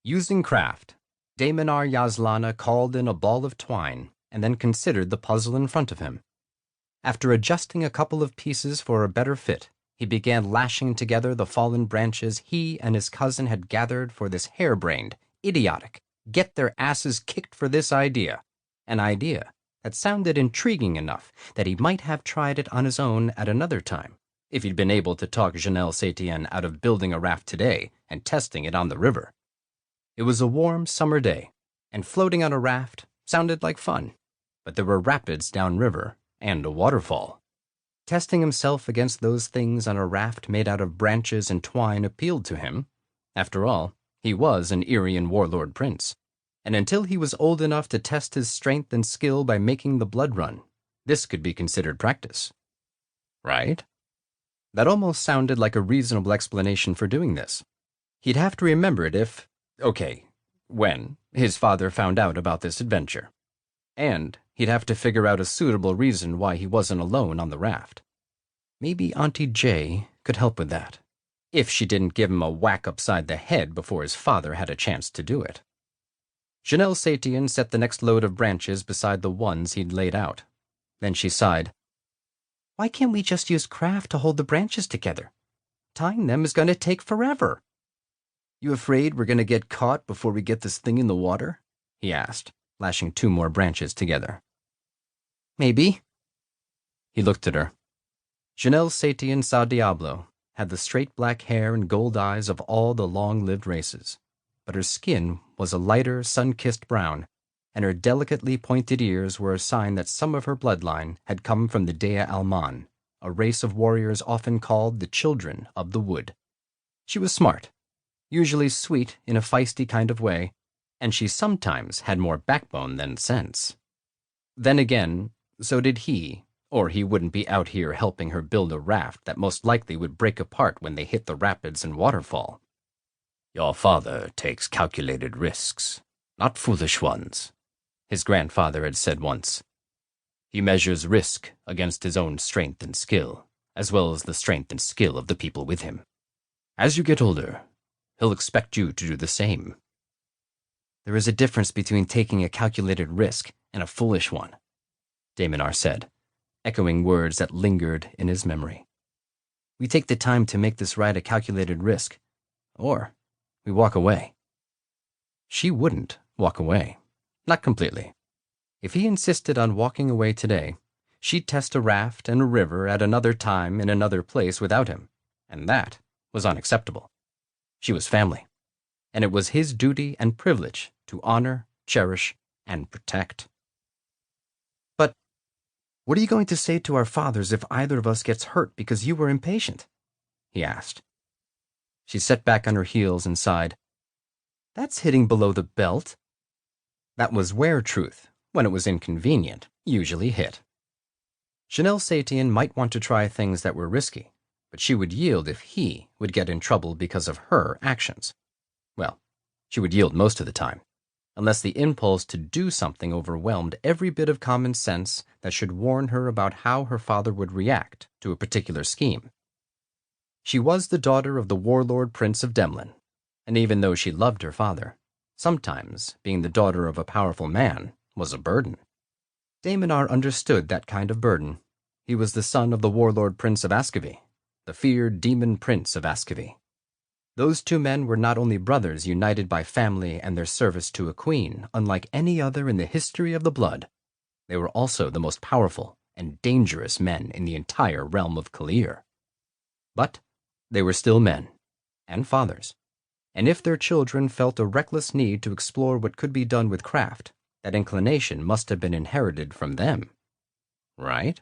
Using craft, Daemonar Yaslana called in a ball of twine and then considered the puzzle in front of him. After adjusting a couple of pieces for a better fit, he began lashing together the fallen branches he and his cousin had gathered for this harebrained, idiotic, get their asses kicked for this idea, an idea that sounded intriguing enough that he might have tried it on his own at another time, if he'd been able to talk Jaenelle Saetien out of building a raft today and testing it on the river. It was a warm summer day, and floating on a raft sounded like fun, but there were rapids downriver and a waterfall. Testing himself against those things on a raft made out of branches and twine appealed to him. After all, he was an Eyrien warlord prince, and until he was old enough to test his strength and skill by making the blood run, this could be considered practice. Right? That almost sounded like a reasonable explanation for doing this. He'd have to remember it when his father found out about this adventure. And he'd have to figure out a suitable reason why he wasn't alone on the raft. Maybe Auntie Jay could help with that, if she didn't give him a whack upside the head before his father had a chance to do it. Jaenelle Saetien set the next load of branches beside the ones he'd laid out. Then she sighed. Why can't we just use craft to hold the branches together? Tying them is going to take forever. You afraid we're going to get caught before we get this thing in the water? He asked, lashing 2 more branches together. Maybe. He looked at her. Jaenelle Saetien sa diablo had the straight black hair and gold eyes of all the long-lived races, but her skin was a lighter, sun-kissed brown, and her delicately pointed ears were a sign that some of her bloodline had come from the Dea Alman, a race of warriors often called the Children of the Wood. She was smart, usually sweet in a feisty kind of way, and she sometimes had more backbone than sense. Then again, so did he, or he wouldn't be out here helping her build a raft that most likely would break apart when they hit the rapids and waterfall. Your father takes calculated risks, not foolish ones, his grandfather had said once. He measures risk against his own strength and skill, as well as the strength and skill of the people with him. As you get older, he'll expect you to do the same. There is a difference between taking a calculated risk and a foolish one, Daemonar said, echoing words that lingered in his memory. We take the time to make this ride a calculated risk, or we walk away. She wouldn't walk away. Not completely. If he insisted on walking away today, she'd test a raft and a river at another time in another place without him, and that was unacceptable. She was family, and it was his duty and privilege to honor, cherish, and protect. But what are you going to say to our fathers if either of us gets hurt because you were impatient? He asked. She sat back on her heels and sighed. That's hitting below the belt. That was where truth, when it was inconvenient, usually hit. Jaenelle Saetien might want to try things that were risky, but she would yield if he would get in trouble because of her actions. Well, she would yield most of the time, unless the impulse to do something overwhelmed every bit of common sense that should warn her about how her father would react to a particular scheme. She was the daughter of the Warlord Prince of Demlin, and even though she loved her father, sometimes being the daughter of a powerful man was a burden. Daemonar understood that kind of burden. He was the son of the Warlord Prince of Ascavy, the feared demon prince of Ascavy. Those 2 men were not only brothers united by family and their service to a queen, unlike any other in the history of the blood, they were also the most powerful and dangerous men in the entire realm of Kalir. But they were still men, and fathers, and if their children felt a reckless need to explore what could be done with craft, that inclination must have been inherited from them. Right?